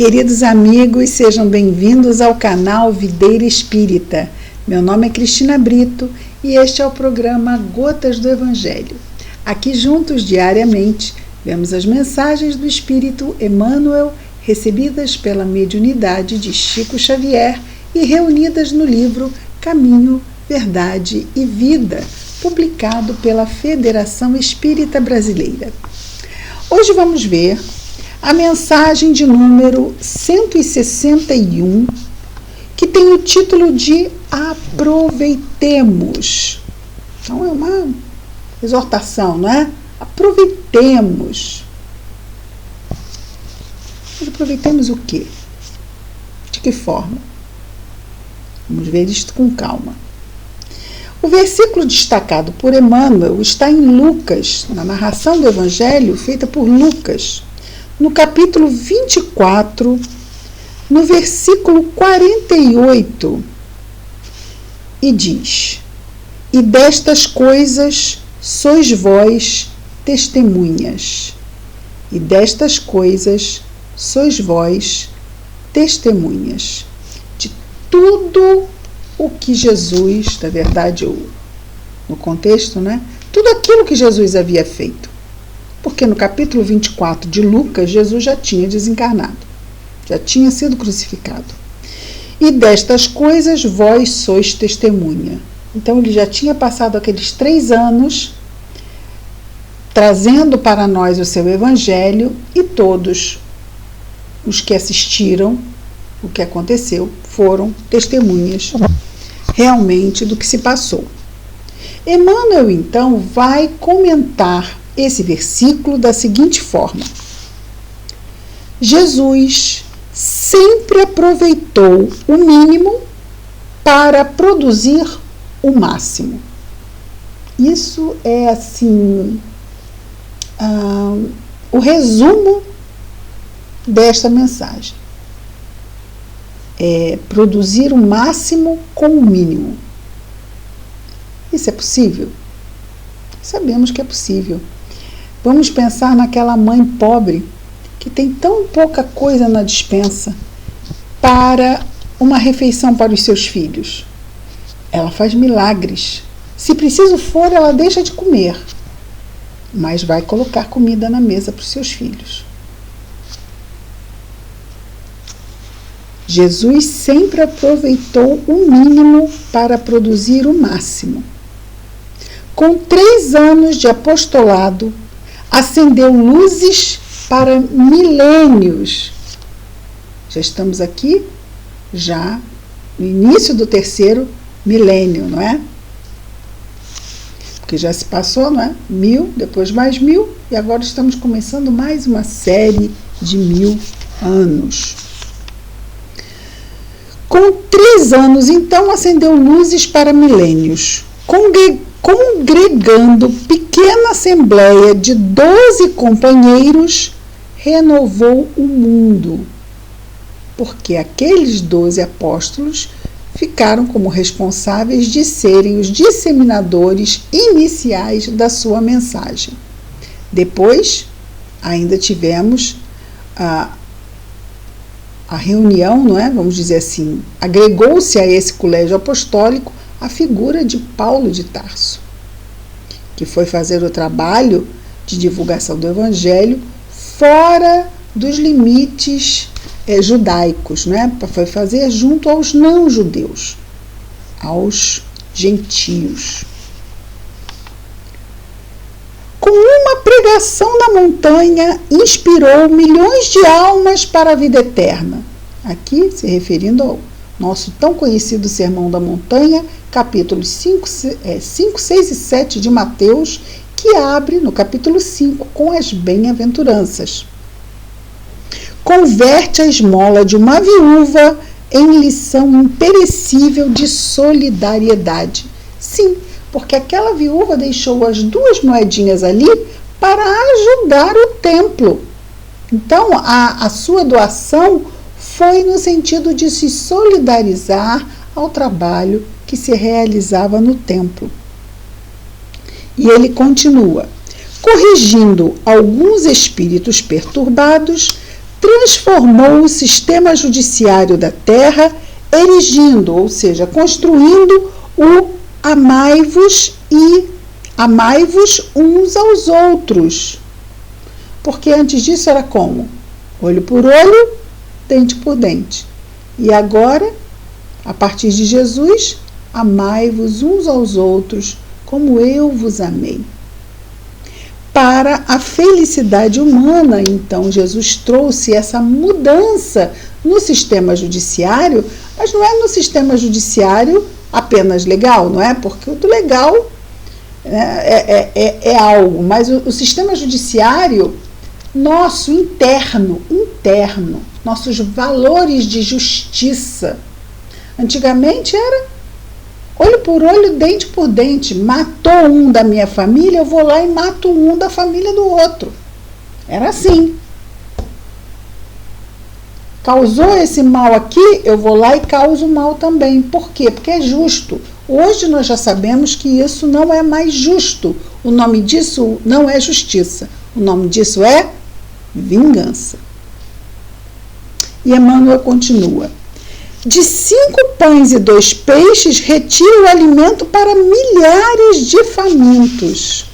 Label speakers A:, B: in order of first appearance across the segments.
A: Queridos amigos, sejam bem-vindos ao canal Videira Espírita. Meu nome é Cristina Brito e este é o programa Gotas do Evangelho. Aqui juntos, diariamente, vemos as mensagens do Espírito Emmanuel recebidas pela mediunidade de Chico Xavier e reunidas no livro Caminho, Verdade e Vida, publicado pela Federação Espírita Brasileira. Hoje vamos ver a mensagem de número 161, que tem o título de Aproveitemos. Então é uma exortação, não é? Aproveitemos. Mas aproveitemos o quê? De que forma? Vamos ver isto com calma. O versículo destacado por Emmanuel está em Lucas, na narração do Evangelho feita por Lucas, no capítulo 24, no versículo 48, e diz: E destas coisas sois vós testemunhas. E destas coisas sois vós testemunhas. De tudo o que Jesus, na verdade, no contexto, né? Tudo aquilo que Jesus havia feito. Porque no capítulo 24 de Lucas, Jesus já tinha desencarnado, já tinha sido crucificado. E destas coisas vós sois testemunha. Então ele já tinha passado aqueles 3 anos trazendo para nós o seu evangelho, e todos os que assistiram o que aconteceu foram testemunhas realmente do que se passou. Emmanuel então vai comentar esse versículo da seguinte forma: Jesus sempre aproveitou o mínimo para produzir o máximo. Isso é assim o resumo desta mensagem. É produzir o máximo com o mínimo. Isso é possível? Sabemos que é possível. Vamos pensar naquela mãe pobre que tem tão pouca coisa na despensa para uma refeição para os seus filhos. Ela faz milagres. Se preciso for, ela deixa de comer, mas vai colocar comida na mesa para os seus filhos. Jesus sempre aproveitou o mínimo para produzir o máximo. Com 3 anos de apostolado, acendeu luzes para milênios. Já estamos aqui, já no início do 3º milênio, não é? Porque já se passou, não é? 1000, depois mais 1000, e agora estamos começando mais uma série de 1000 anos. Com 3 anos, então, acendeu luzes para milênios, congregando pequena assembleia de 12 companheiros, renovou o mundo, porque aqueles 12 apóstolos ficaram como responsáveis de serem os disseminadores iniciais da sua mensagem. Depois, ainda tivemos a reunião, não é? Vamos dizer assim, agregou-se a esse colégio apostólico a figura de Paulo de Tarso, que foi fazer o trabalho de divulgação do Evangelho fora dos limites judaicos, né? Foi fazer junto aos não-judeus, aos gentios. Com uma pregação na montanha, inspirou milhões de almas para a vida eterna. Aqui se referindo ao nosso tão conhecido Sermão da Montanha, capítulos 5, 6 e 7 de Mateus, que abre no capítulo 5 com as bem-aventuranças. Converte a esmola de uma viúva em lição imperecível de solidariedade. Sim, porque aquela viúva deixou as 2 moedinhas ali para ajudar o templo. Então, a sua doação foi no sentido de se solidarizar ao trabalho que se realizava no templo. E ele continua: corrigindo alguns espíritos perturbados, transformou o sistema judiciário da terra, erigindo, ou seja, construindo o amai-vos uns aos outros. Porque antes disso era como? Olho por olho, dente por dente. E agora, a partir de Jesus, amai-vos uns aos outros, como eu vos amei. Para a felicidade humana, então, Jesus trouxe essa mudança no sistema judiciário, mas não é no sistema judiciário apenas legal, não é? Porque o do legal é algo, mas o sistema judiciário nosso, interno, nossos valores de justiça. Antigamente era olho por olho, dente por dente. Matou um da minha família, eu vou lá e mato um da família do outro. Era assim. Causou esse mal aqui, eu vou lá e causo mal também. Por quê? Porque é justo. Hoje nós já sabemos que isso não é mais justo. O nome disso não é justiça. O nome disso é vingança. E Emmanuel continua. De 5 pães e 2 peixes, retira o alimento para milhares de famintos.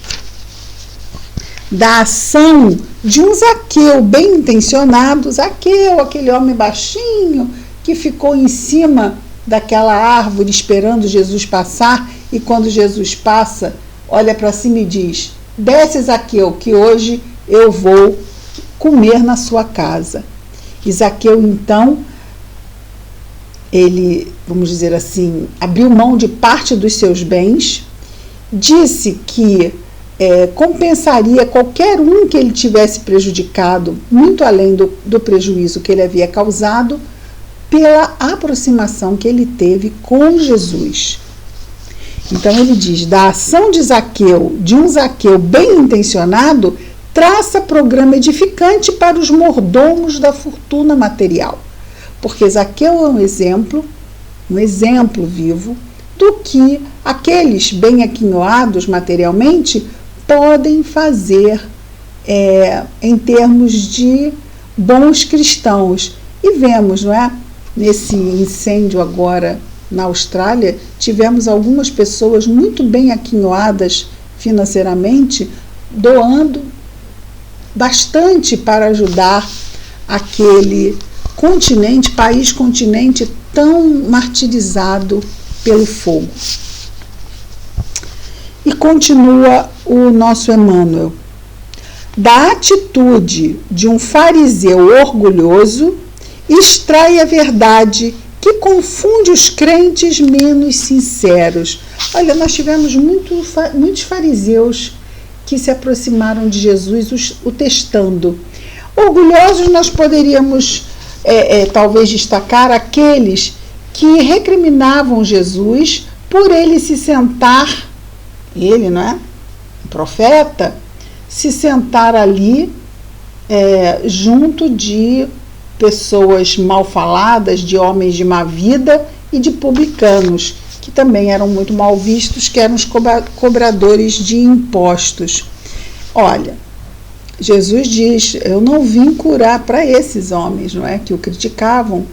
A: Da ação de um Zaqueu bem intencionado, Zaqueu, aquele homem baixinho que ficou em cima daquela árvore esperando Jesus passar, e quando Jesus passa, olha para cima e diz: desce, Zaqueu, que hoje eu vou comer na sua casa. E Zaqueu, então, ele, vamos dizer assim, abriu mão de parte dos seus bens, disse que compensaria qualquer um que ele tivesse prejudicado, muito além do prejuízo que ele havia causado, pela aproximação que ele teve com Jesus. Então ele diz, da ação de um Zaqueu bem intencionado, traça programa edificante para os mordomos da fortuna material. Porque Zaqueu é um exemplo vivo do que aqueles bem aquinhoados materialmente podem fazer em termos de bons cristãos. E vemos, não é? Nesse incêndio agora na Austrália, tivemos algumas pessoas muito bem aquinhoadas financeiramente, doando bastante para ajudar aquele país-continente tão martirizado pelo fogo. E continua o nosso Emmanuel. Da atitude de um fariseu orgulhoso, extrai a verdade que confunde os crentes menos sinceros. Olha, nós tivemos muitos fariseus que se aproximaram de Jesus o testando. Orgulhosos, nós poderíamos talvez destacar aqueles que recriminavam Jesus por ele se sentar, ele, não é? O profeta, se sentar ali junto de pessoas mal faladas, de homens de má vida e de publicanos, que também eram muito mal vistos, que eram os cobradores de impostos. Olha, Jesus diz, eu não vim curar para esses homens, não é, que o criticavam,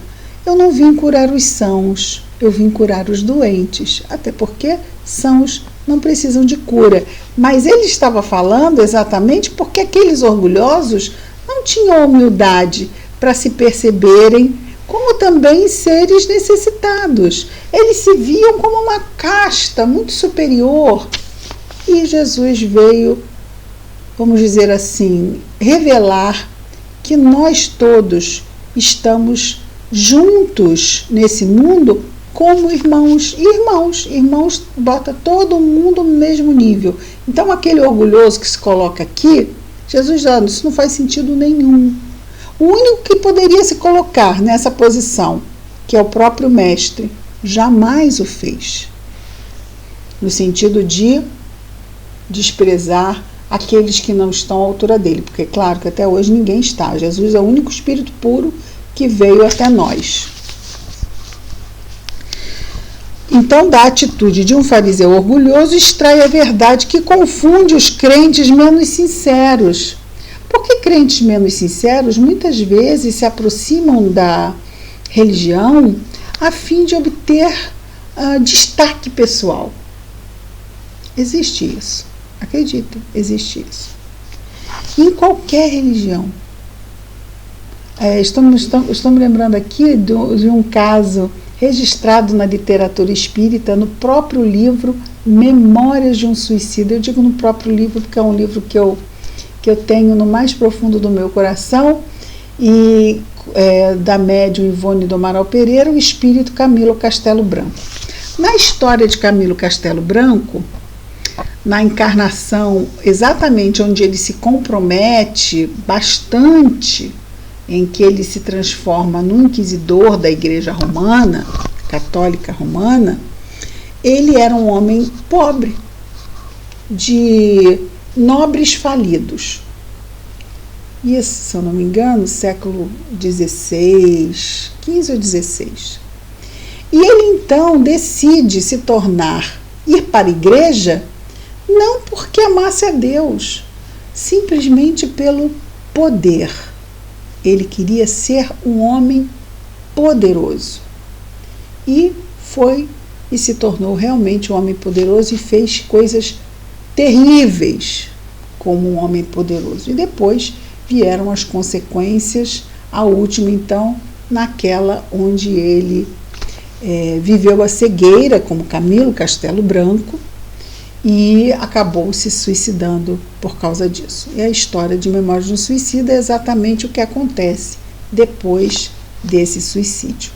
A: eu não vim curar os sãos, eu vim curar os doentes, até porque sãos não precisam de cura. Mas ele estava falando exatamente porque aqueles orgulhosos não tinham humildade para se perceberem como também seres necessitados. Eles se viam como uma casta muito superior. E Jesus veio, vamos dizer assim, revelar que nós todos estamos juntos nesse mundo como irmãos. Irmãos bota todo mundo no mesmo nível. Então aquele orgulhoso que se coloca aqui, Jesus diz, isso não faz sentido nenhum. O único que poderia se colocar nessa posição, que é o próprio mestre, jamais o fez. No sentido de desprezar aqueles que não estão à altura dele, porque é claro que até hoje ninguém está. Jesus é o único Espírito puro que veio até nós. Então, da atitude de um fariseu orgulhoso, extrai a verdade que confunde os crentes menos sinceros. Porque crentes menos sinceros muitas vezes se aproximam da religião a fim de obter destaque pessoal. Existe isso. Acreditem, existe isso. Em qualquer religião. Estou me lembrando aqui de um caso registrado na literatura espírita, no próprio livro Memórias de um Suicida. Eu digo no próprio livro porque é um livro que eu tenho no mais profundo do meu coração, e da médium Ivone do Amaral Pereira, o espírito Camilo Castelo Branco. Na história de Camilo Castelo Branco, na encarnação exatamente onde ele se compromete bastante, em que ele se transforma no inquisidor da Igreja Romana, católica romana, ele era um homem pobre, de nobres falidos. Isso, se eu não me engano, século XVI, XV ou XVI. E ele então decide ir para a igreja, não porque amasse a Deus, simplesmente pelo poder. Ele queria ser um homem poderoso. E se tornou realmente um homem poderoso e fez coisas terríveis como um homem poderoso. E depois vieram as consequências, a última então, naquela onde ele viveu a cegueira, como Camilo Castelo Branco, e acabou se suicidando por causa disso. E a história de Memórias de um Suicida é exatamente o que acontece depois desse suicídio,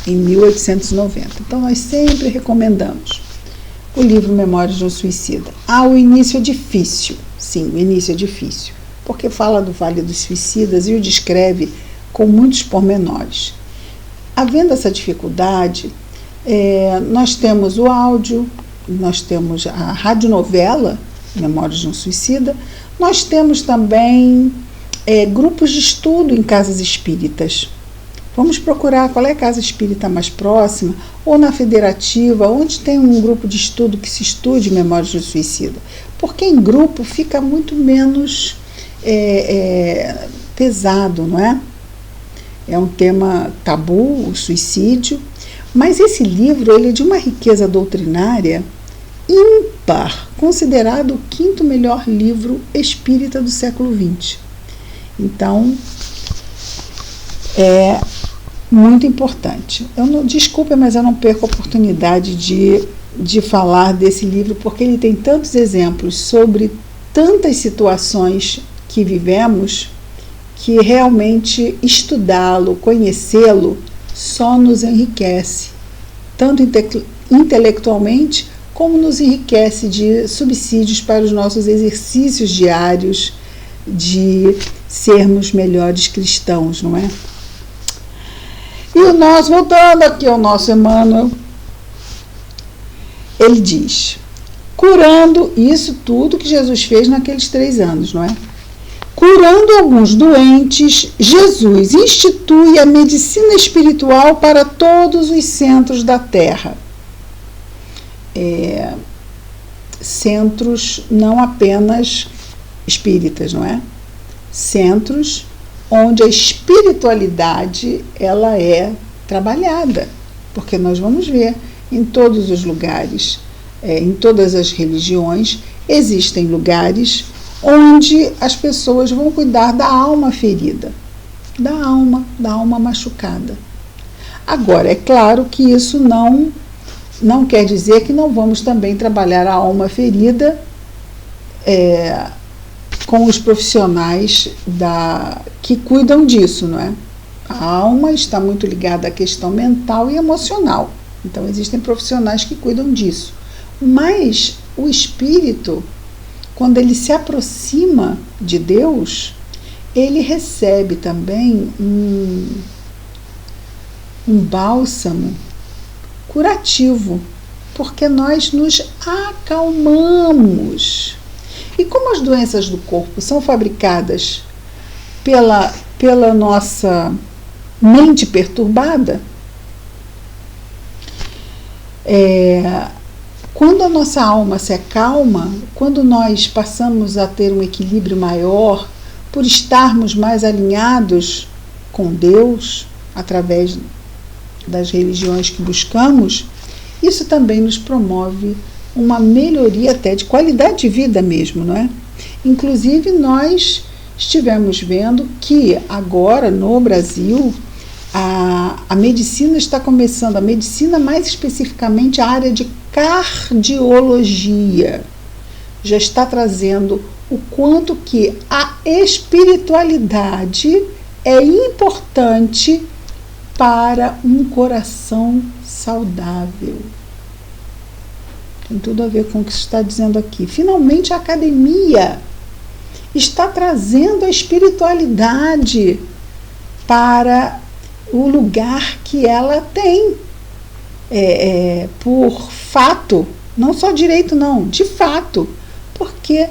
A: em 1890. Então, nós sempre recomendamos o livro Memórias de um Suicida. O início é difícil. Sim, o início é difícil, porque fala do Vale dos Suicidas e o descreve com muitos pormenores. Havendo essa dificuldade, nós temos o áudio, nós temos a radionovela Memórias de um Suicida, nós temos também grupos de estudo em casas espíritas. Vamos procurar qual é a casa espírita mais próxima, ou na federativa, onde tem um grupo de estudo que se estude Memórias de um Suicida. Porque em grupo fica muito menos pesado, não é? É um tema tabu, o suicídio, mas esse livro ele é de uma riqueza doutrinária ímpar, considerado o 5º melhor livro espírita do século XX. Então, é muito importante. Desculpe, mas eu não perco a oportunidade de falar desse livro, porque ele tem tantos exemplos sobre tantas situações que vivemos, que realmente estudá-lo, conhecê-lo, só nos enriquece, tanto intelectualmente, como nos enriquece de subsídios para os nossos exercícios diários de sermos melhores cristãos, não é? E voltando aqui ao nosso Emmanuel, ele diz, curando isso tudo que Jesus fez naqueles 3 anos, não é? Curando alguns doentes, Jesus institui a medicina espiritual para todos os centros da Terra. Centros não apenas espíritas, não é? Centros onde a espiritualidade ela é trabalhada, porque nós vamos ver em todos os lugares, em todas as religiões, existem lugares onde as pessoas vão cuidar da alma ferida, da alma machucada. Agora, é claro que isso não quer dizer que não vamos também trabalhar a alma ferida com os profissionais que cuidam disso, não é? A alma está muito ligada à questão mental e emocional. Então, existem profissionais que cuidam disso. Mas o espírito, quando ele se aproxima de Deus, ele recebe também um bálsamo curativo, porque nós nos acalmamos. E como as doenças do corpo são fabricadas pela nossa mente perturbada, quando a nossa alma se acalma, quando nós passamos a ter um equilíbrio maior, por estarmos mais alinhados com Deus, através das religiões que buscamos, isso também nos promove uma melhoria até de qualidade de vida mesmo, não é? Inclusive, nós estivemos vendo que agora no Brasil a medicina está começando, a medicina mais especificamente a área de cardiologia, já está trazendo o quanto que a espiritualidade é importante para um coração saudável. Tem tudo a ver com o que se está dizendo aqui. Finalmente a academia está trazendo a espiritualidade para o lugar que ela tem, por fato, não só direito não, de fato, porque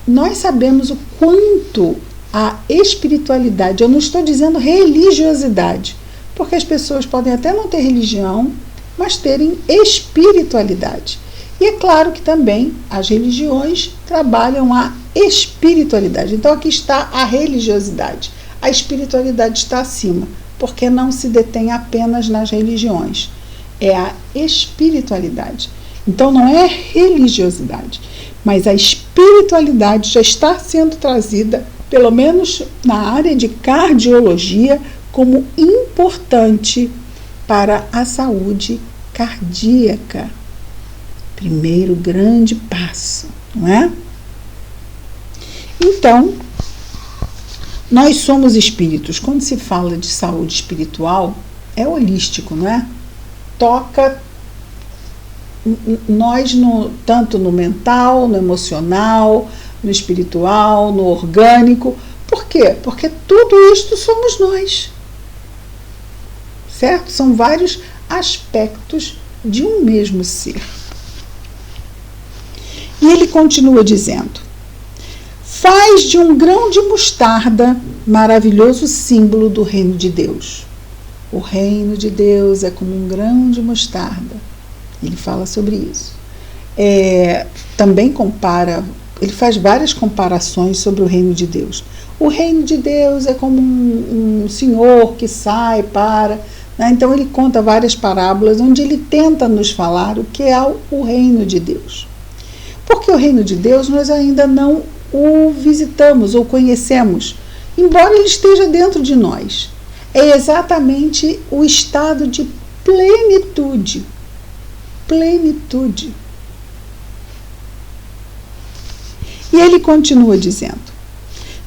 A: nós sabemos o quanto a espiritualidade, eu não estou dizendo religiosidade, porque as pessoas podem até não ter religião, mas terem espiritualidade. E é claro que também as religiões trabalham a espiritualidade. Então aqui está a religiosidade. A espiritualidade está acima, porque não se detém apenas nas religiões. É a espiritualidade. Então não é religiosidade, mas a espiritualidade já está sendo trazida, pelo menos na área de cardiologia, como importante para a saúde cardíaca. Primeiro grande passo, não é? Então, nós somos espíritos. Quando se fala de saúde espiritual, é holístico, não é? Toca nós tanto no mental, no emocional, no espiritual, no orgânico. Por quê? Porque tudo isto somos nós. Certo? São vários aspectos de um mesmo ser. E ele continua dizendo: faz de um grão de mostarda maravilhoso símbolo do reino de Deus. O reino de Deus é como um grão de mostarda. Ele fala sobre isso. Também compara, ele faz várias comparações sobre o reino de Deus. O reino de Deus é como um senhor que sai para... Né? Então ele conta várias parábolas onde ele tenta nos falar o que é o reino de Deus. Porque o reino de Deus nós ainda não o visitamos ou conhecemos, embora ele esteja dentro de nós. É exatamente o estado de plenitude. Plenitude. E ele continua dizendo: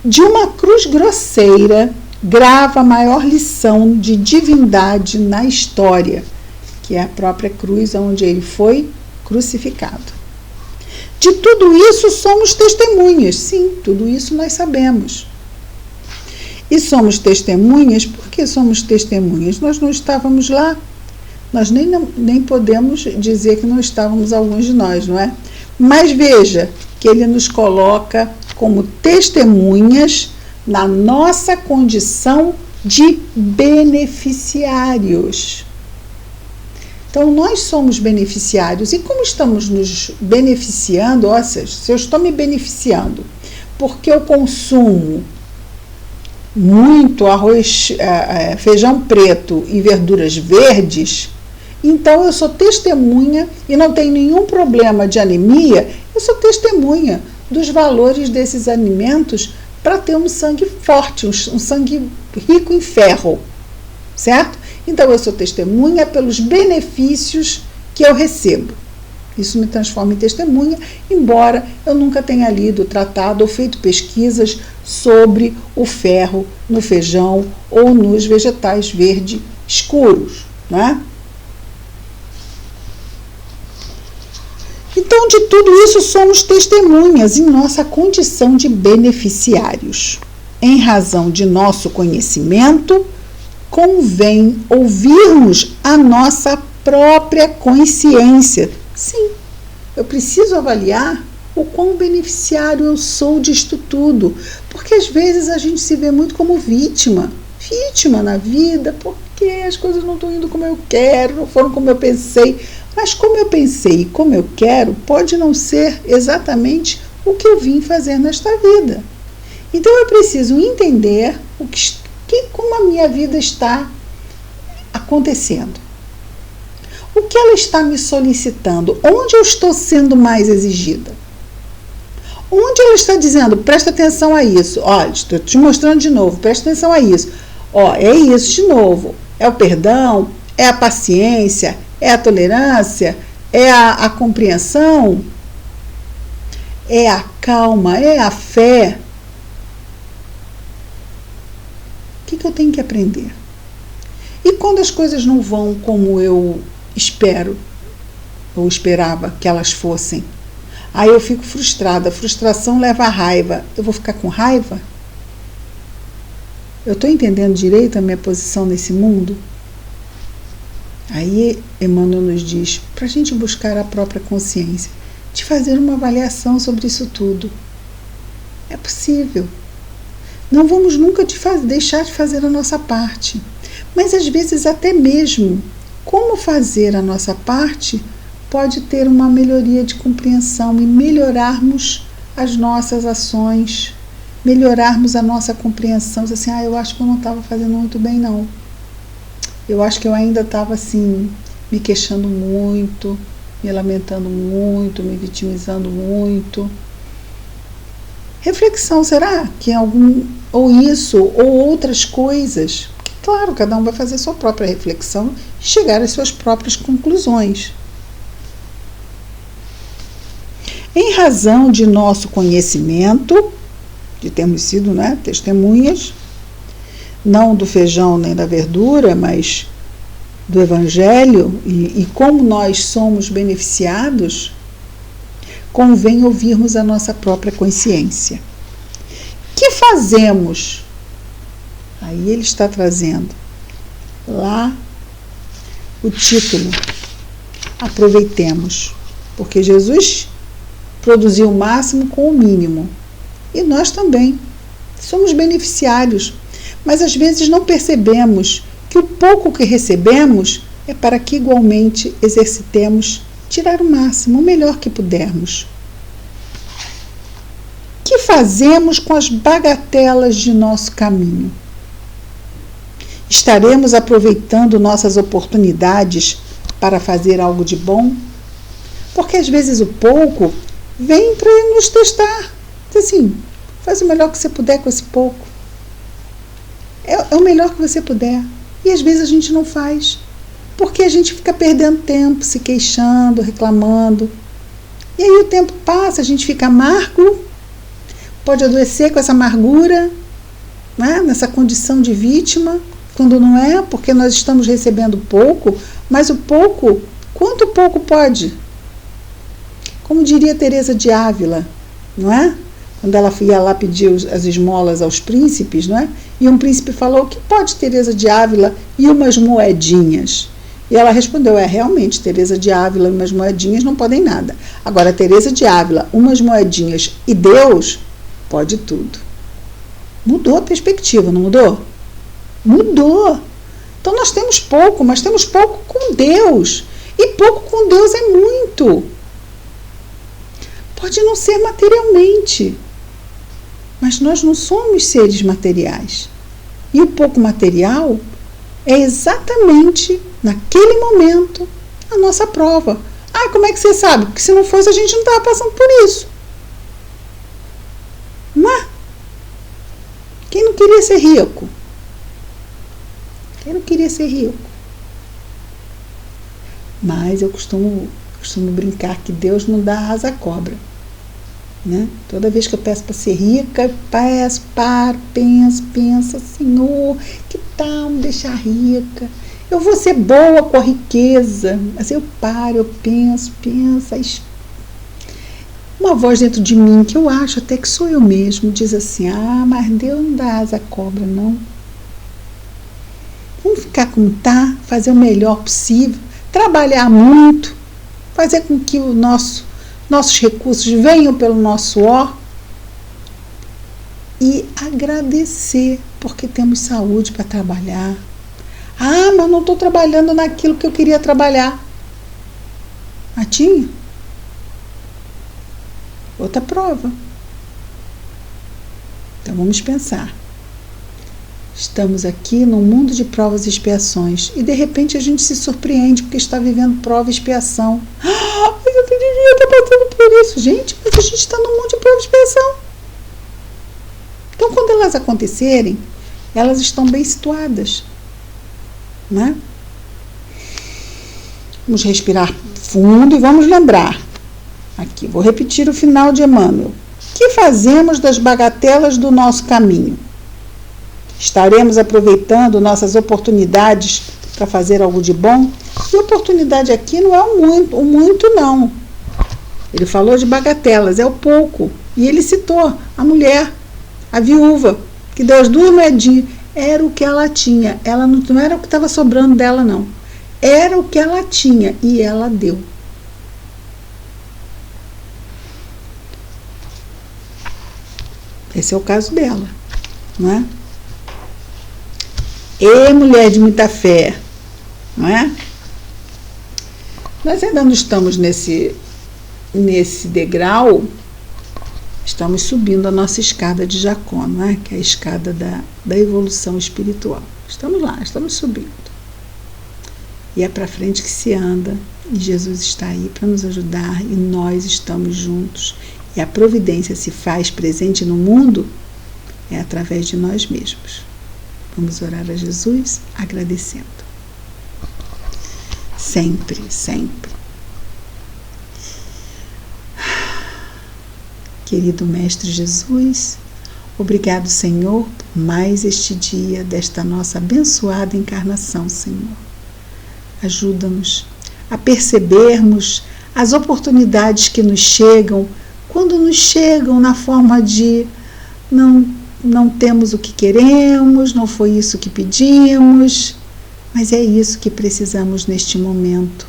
A: de uma cruz grosseira grava a maior lição de divindade na história, que é a própria cruz onde ele foi crucificado. De tudo isso somos testemunhas. Sim, tudo isso nós sabemos. E somos testemunhas, por que somos testemunhas? Nós não estávamos lá, nós nem podemos dizer que não estávamos, alguns de nós, não é? Mas veja que ele nos coloca como testemunhas na nossa condição de beneficiários. Então, nós somos beneficiários. E como estamos nos beneficiando? Ou seja, se eu estou me beneficiando porque eu consumo muito arroz, feijão preto e verduras verdes, então eu sou testemunha e não tenho nenhum problema de anemia, eu sou testemunha dos valores desses alimentos para ter um sangue forte, um sangue rico em ferro, certo? Então eu sou testemunha pelos benefícios que eu recebo. Isso me transforma em testemunha, embora eu nunca tenha lido, tratado ou feito pesquisas sobre o ferro no feijão ou nos vegetais verdes escuros, né? Então, de tudo isso, somos testemunhas em nossa condição de beneficiários. Em razão de nosso conhecimento, convém ouvirmos a nossa própria consciência. Sim, eu preciso avaliar o quão beneficiário eu sou disto tudo, porque às vezes a gente se vê muito como vítima na vida, porque as coisas não estão indo como eu quero, não foram como eu pensei. Mas como eu pensei e como eu quero, pode não ser exatamente o que eu vim fazer nesta vida. Então eu preciso entender como a minha vida está acontecendo. O que ela está me solicitando? Onde eu estou sendo mais exigida? Onde ela está dizendo, presta atenção a isso. Olha, estou te mostrando de novo, presta atenção a isso. Ó, é isso de novo. É o perdão, é a paciência, é a tolerância, é a compreensão, é a calma, é a fé. O que eu tenho que aprender? E quando as coisas não vão como eu espero, ou esperava que elas fossem, aí eu fico frustrada. A frustração leva à raiva. Eu vou ficar com raiva? Eu estou entendendo direito a minha posição nesse mundo? Aí Emmanuel nos diz para a gente buscar a própria consciência, de fazer uma avaliação sobre isso tudo. É possível. Não vamos nunca deixar de fazer a nossa parte. Mas às vezes até mesmo como fazer a nossa parte pode ter uma melhoria de compreensão e melhorarmos as nossas ações, melhorarmos a nossa compreensão. Assim, eu acho que eu não estava fazendo muito bem, não. Eu acho que eu ainda estava assim, me queixando muito, me lamentando muito, me vitimizando muito. Reflexão, será que ou isso, ou outras coisas? Porque, claro, cada um vai fazer sua própria reflexão e chegar às suas próprias conclusões. Em razão de nosso conhecimento, de termos sido testemunhas, não do feijão nem da verdura, mas do Evangelho, e como nós somos beneficiados, convém ouvirmos a nossa própria consciência. Que fazemos? Aí ele está trazendo lá o título. Aproveitemos, porque Jesus produziu o máximo com o mínimo. E nós também somos beneficiários, mas às vezes não percebemos que o pouco que recebemos é para que igualmente exercitemos tirar o máximo, o melhor que pudermos. O que fazemos com as bagatelas de nosso caminho? Estaremos aproveitando nossas oportunidades para fazer algo de bom? Porque às vezes o pouco vem para nos testar. Assim, faz o melhor que você puder com esse pouco. É o melhor que você puder. E às vezes a gente não faz. Porque a gente fica perdendo tempo, se queixando, reclamando. E aí o tempo passa, a gente fica amargo, pode adoecer com essa amargura, nessa condição de vítima, quando não é, porque nós estamos recebendo pouco, mas o pouco, quanto pouco pode? Como diria Teresa de Ávila, não é? Quando ela ia lá pedir as esmolas aos príncipes, não é? E um príncipe falou, o que pode Teresa de Ávila e umas moedinhas? E ela respondeu, realmente, Teresa de Ávila e umas moedinhas não podem nada. Agora, Teresa de Ávila, umas moedinhas e Deus, pode tudo. Mudou a perspectiva, não mudou? Mudou. Então nós temos pouco, mas temos pouco com Deus. E pouco com Deus é muito. Pode não ser materialmente, mas nós não somos seres materiais. E o pouco material é exatamente, naquele momento, a nossa prova. Como é que você sabe? Porque se não fosse, a gente não estava passando por isso. Não é? Quem não queria ser rico? Quem não queria ser rico? Mas eu costumo brincar que Deus não dá asa à cobra. Né? Toda vez que eu peço para ser rica, eu peço, penso, Senhor, que tal me deixar rica? Eu vou ser boa com a riqueza. Assim, eu paro, eu penso, uma voz dentro de mim, que eu acho até que sou eu mesmo, diz assim, mas Deus não dá asa à cobra, não. Vamos ficar como tá, fazer o melhor possível, trabalhar muito, fazer com que nossos recursos venham pelo nosso suor e agradecer, porque temos saúde para trabalhar. Mas não estou trabalhando naquilo que eu queria trabalhar. Tinha? Outra prova. Então vamos pensar. Estamos aqui num mundo de provas e expiações e de repente a gente se surpreende porque está vivendo prova e expiação. Ah, mas eu não devia estar passando por isso. Gente, mas a gente está num mundo de prova e expiação. Então quando elas acontecerem, elas estão bem situadas, né? Vamos respirar fundo e vamos lembrar. Aqui, vou repetir o final de Emmanuel. Que fazemos das bagatelas do nosso caminho? Estaremos aproveitando nossas oportunidades para fazer algo de bom? E oportunidade aqui não é o muito não. Ele falou de bagatelas, é o pouco. E ele citou a mulher, a viúva, que deu as 2 moedinhas. Era o que ela tinha. Ela não era o que estava sobrando dela, não. Era o que ela tinha e ela deu. Esse é o caso dela, não é? E mulher de muita fé, não é? Nós ainda não estamos nesse degrau, estamos subindo a nossa escada de Jacó, não é? Que é a escada da evolução espiritual. Estamos lá, estamos subindo. E é para frente que se anda, e Jesus está aí para nos ajudar, e nós estamos juntos. E a providência se faz presente no mundo é através de nós mesmos. Vamos orar a Jesus agradecendo. Sempre, sempre. Querido Mestre Jesus, obrigado, Senhor, por mais este dia desta nossa abençoada encarnação, Senhor. Ajuda-nos a percebermos as oportunidades que nos chegam, quando nos chegam na forma de não temos o que queremos, não foi isso que pedimos, mas é isso que precisamos neste momento.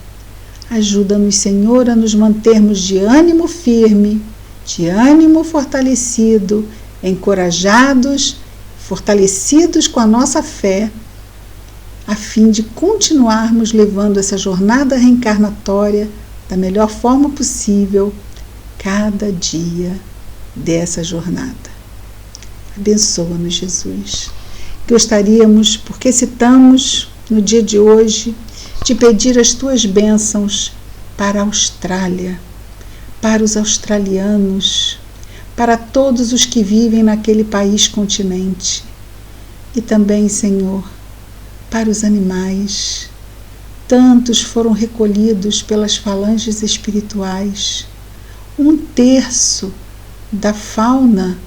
A: Ajuda-nos, Senhor, a nos mantermos de ânimo firme, de ânimo fortalecido, encorajados, fortalecidos com a nossa fé, a fim de continuarmos levando essa jornada reencarnatória da melhor forma possível, cada dia dessa jornada. Abençoa-nos, Jesus. Gostaríamos, porque citamos no dia de hoje, de pedir as tuas bênçãos para a Austrália, para os australianos, para todos os que vivem naquele país continente. E também, Senhor, para os animais. Tantos foram recolhidos pelas falanges espirituais. 1/3 da fauna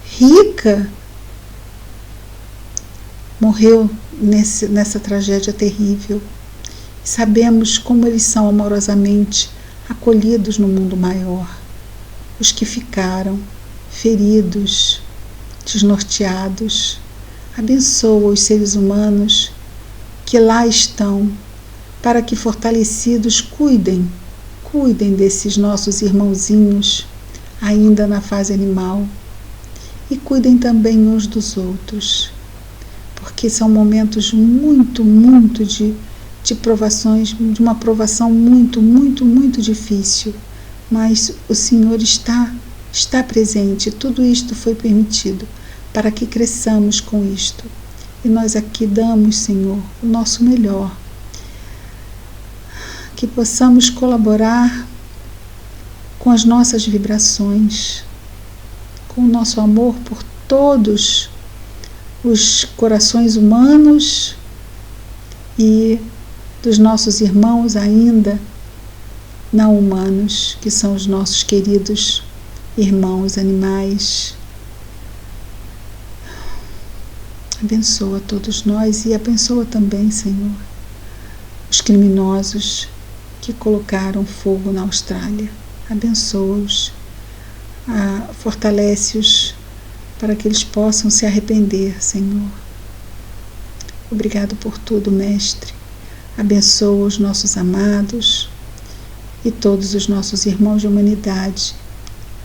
A: rica morreu nessa tragédia terrível. Sabemos como eles são amorosamente acolhidos no mundo maior. Os que ficaram feridos, desnorteados, abençoa os seres humanos que lá estão, para que fortalecidos cuidem desses nossos irmãozinhos ainda na fase animal e cuidem também uns dos outros, porque são momentos muito de provações, de uma provação muito difícil, mas o Senhor está presente. Tudo isto foi permitido para que cresçamos com isto, e nós aqui damos, Senhor, o nosso melhor, que possamos colaborar com as nossas vibrações, com o nosso amor por todos os corações humanos e dos nossos irmãos ainda não humanos, que são os nossos queridos irmãos animais. Abençoa todos nós e abençoa também, Senhor, os criminosos que colocaram fogo na Austrália. Abençoa-os, fortalece-os para que eles possam se arrepender, Senhor. Obrigado por tudo, Mestre. Abençoa os nossos amados e todos os nossos irmãos de humanidade,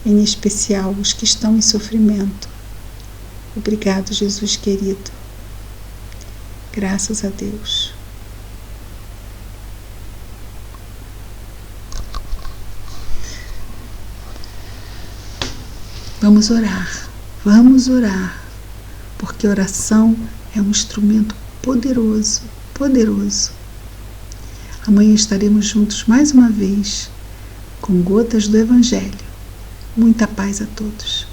A: em especial os que estão em sofrimento. Obrigado, Jesus querido. Graças a Deus. Vamos orar. Vamos orar, porque oração é um instrumento poderoso, poderoso. Amanhã estaremos juntos mais uma vez com Gotas do Evangelho. Muita paz a todos.